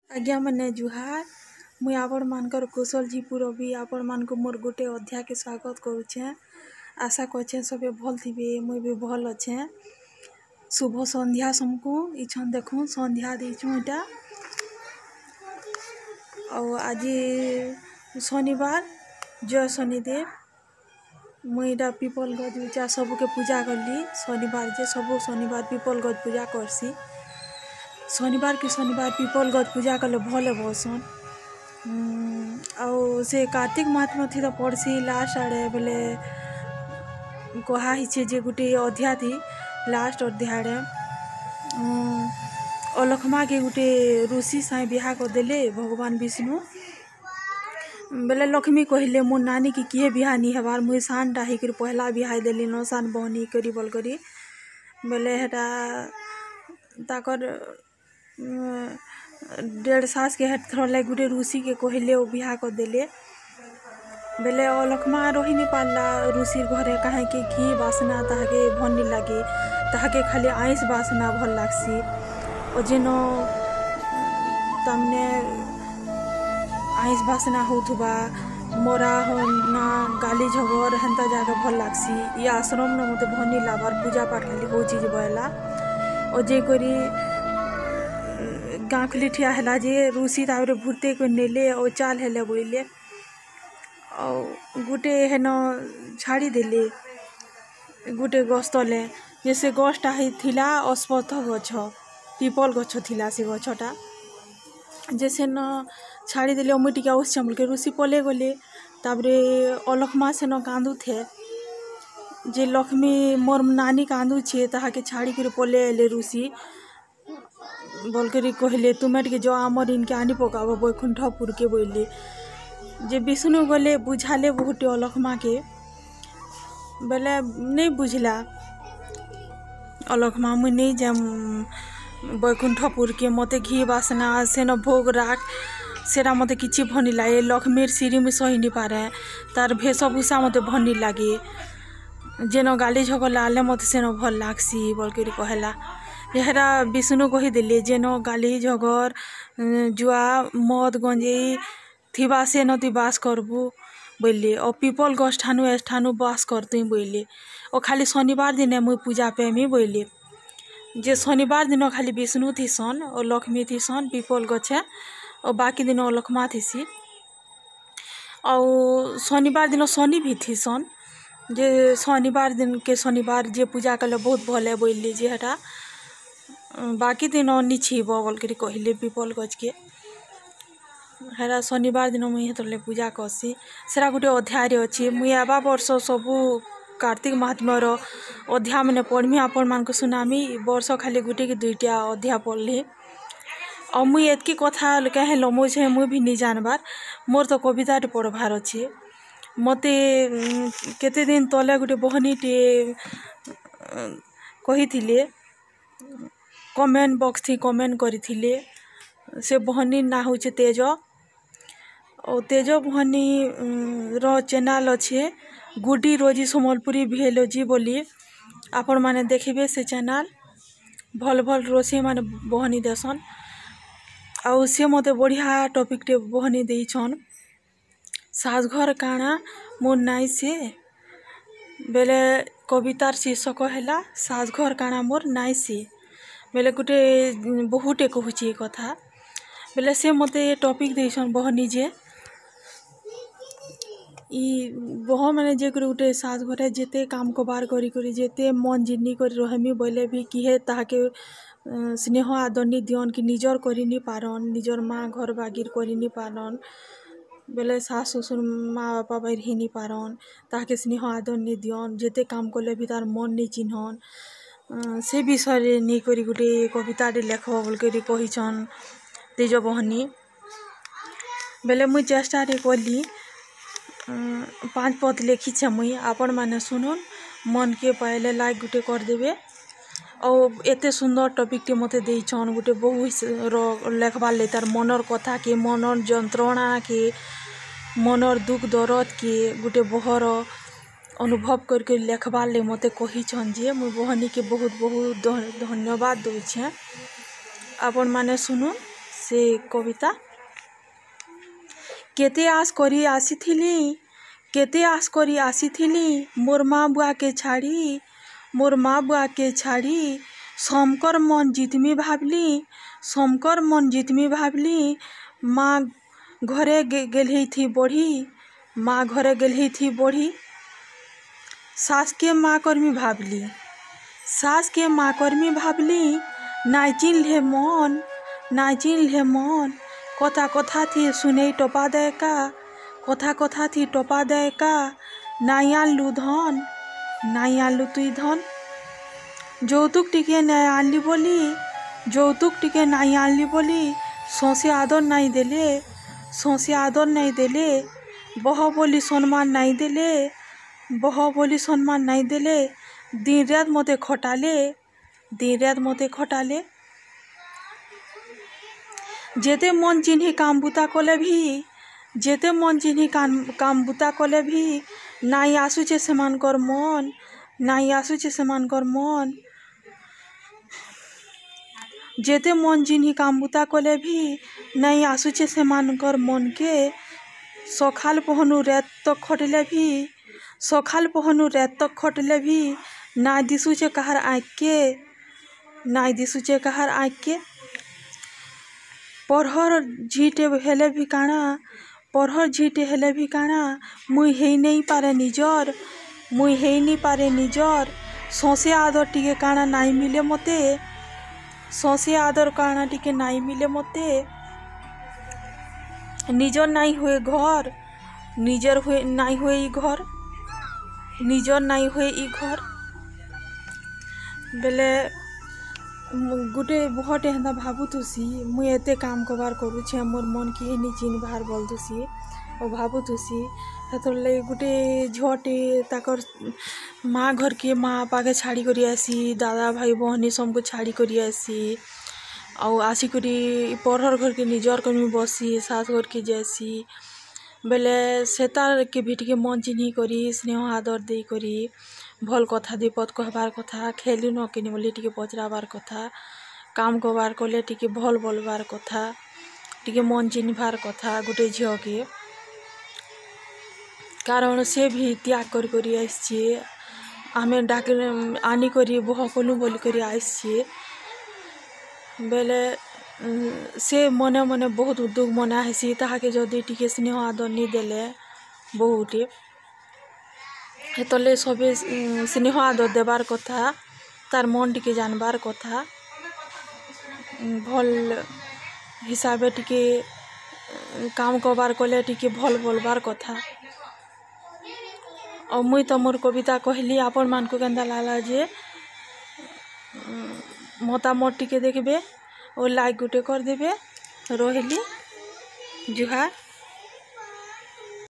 आज्ञा मैंने जुहार मुई आपण मानकर कुशलजीपुर भी आपण मान को मोर गोटे अध्याय के स्वागत करुचे। आशा करछे सबे भल थिबे मुई भी भल अच्छे। शुभ संध्या समको इछन देखो संध्या देछू इटा और आज शनिवार जय शनिदेव मुई इटा पीपल गज उचा सबके पूजा करली। शनिवार जे सब शनिवार पीपल गज पूजा करसी। शनिवार के शनिवार पीपल गज पूजा कले भले बसन आउ से कार्तिक महात्मा थी तो पढ़सी लास्ट आड़े बेले कहा हिचे जे गुटे अध्याय थी लास्ट अध्याय अलखमा के गुटे ऋषि साई बिहा कर देले भगवान विष्णु बेले लक्ष्मी कहले मो नानी की किए बिहा नहीं हबार मुई सान डाही कर पहला बिहा देली न सान बहनी करी बोल करी बेले हेटा ताकर 1.5 सास के हेट थरले गुटे ऋषि के कहले ओ बिहा कर देले बेले अलखमा रही नहीं पाला ऋषि घरे कहे के घी बासना ताके भल नहीं लगे ताके खाली आइस बासना भल लागसी और जेन तमने आइस बासना होथुबा मोरा होना गाली झगड़ हेन्ता जाके भल लागसी। ये आश्रम न मते भल नहीं लाबार पूजा पाठ खाली हो चीज बहला और जे करी गाँखली ठिया है जे ऋषि तापर भूते को नेले और चाल हेले बोले और गुटे हेन छाड़ी देले गुटे गछ तले जैसे गछटा थिला अश्वत्थ गछ पीपल गछ थिला से गछटा जैसे न छाड़ी देले मुई टिका उस चमल के ऋषि पले गले तापरे अलखमा से न कांदू थे जे लक्ष्मी मोर नानी कांदू छे ताके छाड़ी कर पले एले ऋषि बोलकरी कहले तुम्हें के जो आमर इनके आनी पकाब बैकुंठपुर के बोले जे विष्णु गले बुझाले बहुत अलखमा के बेले नहीं बुझला अलखमा मुई नहीं जम बैकुंठपुर के मते घी बासना से न भोग राख सेरा मते किछि भनी लागे लक्ष्मीर सिरी में सही नहीं पारे तार भेषभूषा मते भनी लागे जेन गाली झगड़ लाले मते से न भल लागसी बोलकरी कहला यहरा विष्णु कही दिले जेन गाली झगड़ जुआ मद गंजेई थिबा से नती बास करबू बोले और पीपल गछ ठानु एस ठानु बास करतु बोले और खाली शनिवार दिन मुई पूजा पेमी बोले जे शनिवार दिन खाली विष्णु थीसन और लक्ष्मी थीसन पीपल गछे और बाकी दिन अलखमा थीसी और शनिवार दिन शनि भी थीसन जे शनिवार दिन के शनिवार जे पूजा कले बहुत भले बोले जे हटा बाकी दिन निछीब बोलकरी कहले पीपल गज के हेरा शनिवार दिन मुई हेतले पूजा करसी सेरा गोटे अध्याय अच्छी मुई आबा वर्ष सबू कार्तिक महात्म्यर अध्याय मैंने पढ़मी आपण मान को सुनामी वर्ष खाली गोटे कि 2टा अध्याय पढ़ली और मुई एतकी कथा कहे लमो छे मुई भी नहीं जानबार मोर तो कविता पढ़बार अच्छे मते केते दिन तले गोटे बहनीटे कही थिले कमेंट बॉक्स थी कमेंट करी से बहनी ना हो तेज और तेज बहनी रो चैनल अच्छे गुडी रोजी सम्बलपुरी भियोलॉजी बोली आपण माने देखिबे से चैनल भल भल रोषे माने बहनी देसन आउ से मते बढ़िया टॉपिक टे बहनी देछन साजघर काना मोर नाई से बेले कवितार शीर्षक हैला साजघर काना मोर नाई से बेले गोटे बहुटे कहूची कथा बेले से मते टॉपिक देछन बहनी जे ई बह मैंने जे गोटे सास घरे जेते काम कबार करी करी जेते मन जिन्नी कर रहमी बोले भी किहे ताके स्नेह आदर नहीं दियन कि निजर करी नहीं पारन निजर माँ घर बागिर करी नहीं पारन बेले सास ससुर माँ बापा बाहर ही नहीं पारन ताके स्नेह आदर नहीं दियन जेते काम कले भी तार मन नहीं चिन्हन से विषय नहीं करी गोटे कविता लेख बोलकर कहीछन तेज बहनी बेले मुई चेष्टा कली 5 पद लिखी मुई आपण माने सुनुन मन के पाइले लाइक गोटे करदेवे और एते सुंदर टॉपिक टे मते देछन गोटे बहु लेखबार ले तार मनर कथा के मनर जंत्रणा के मनर दुख दर्द के गोटे बहर अनुभव करके लेखबार ले मते कहीछन जे मुई बहनी के बहुत बहुत धन्यवाद दूचे आपण माने सुनु से कविता। केते आस करी आसीथिली, केते आस करी आसीथिली, मोर माँ बुआ के छाड़ी, मोर माँ बुआ के छाड़ी, समकर मन जितमी भाबली, समकर मन जितमी भाबली, माँ घरे गेलही थी बढ़ी, माँ घरे गेलही थी बढ़ी। सास के माँ कर्मी भाबली, सास के माँ कर्मी भाबली, नाई चिन्हे मन, नाई चिन्हे मन, कथा कथा थी सुने टपा दे का, कथा कथा थी टपा दे का, नाई आनलु धन, नाई आनलु तुई धन। যৌতুক টিকে নাই আনলি বলি, যৌতুক টিকে নাই আনলি বলি, সঁসে আদর নাই দেলে, সঁসে আদর নাই দেলে, বহ বলি সম্মান নাই দেলে, বহ বলি সম্মান নাই দেলে, দিন রাত মতে খটালে, দিন রাত মতে খটালে। যেতে মন চিহ্নি কাম বুতা কলে ভি, যেতে মন চিহ্নি কাম বুতা কলে ভি, নাই আসুছে সেমানকর মন, নাই আসুছে সেমানকর মন। जेते मन जिन्ही कामबुता कले भी नहीं आसुचे सेमानकर मन के, सखाल पहनु रात तक खटले भी, सखाल पहनु रात तक खटले भी, ना दिसुचे कहार आँख के, ना दिसुचे कहार आँख के। पढ़र झीटे हेले भी काना, पढ़र झीटे हेले भी काना, मुई हेई नहीं पारे निजर, मुई हेई नहीं पारे निजर, सौसे आदर टिके काना नाई मिले मते, सौसे आदर काना टिके नाई मिले मते। निजर नाई हुए घर, निजर हुए नाई हुए ई घर, निजर नाई हुए ई घर। बेले गुटे बहुत एंदा भाबुथुसी, मुई एते काम कबार करूछे, मोर मन के नि चिन बाहर बोलथुसी और भाबुथुसी। हेतुर लई गुटे झटे ताकर माँ घर के माँ बापा छाड़ी करी आसी, दादा भाई बहनी सबको छाड़ी करी आसी, और आसिकरी पढ़र घर के निजर कमी बसी, सास घर के जैसी बेले सेतार के भी टिके मन चिन्ही करी, स्नेह आदर दे करी, भल कथा दीपद कहबार कथा, खेली न किनी बोली टिके पचराबार कथा, काम करबार कले टिके भल बोलबार कथा, टिके मन चिन्हबार कथा गुटे झियो के। कारण से भी त्याग करी आइछे, आमे डाक आनी करी बह कलु बोली करी आइछे। बेले से मने मने बहुत दुख मना हेसी, ताहाके जदि टिके स्नेह आदर नी देले बहुटे, हेतले सबे स्नेह आदर देबार कथा, तार मन टिके जानबार कथा, भल हिसाबे टिके काम करबार कले टिके भल बोलबार कथा। और मुई तो मोर कविता कहली, आपन मान को केंदा लाला जे मतामत टिके देखबे और लाइक गुटे कर देबे। रोहिली जुहार।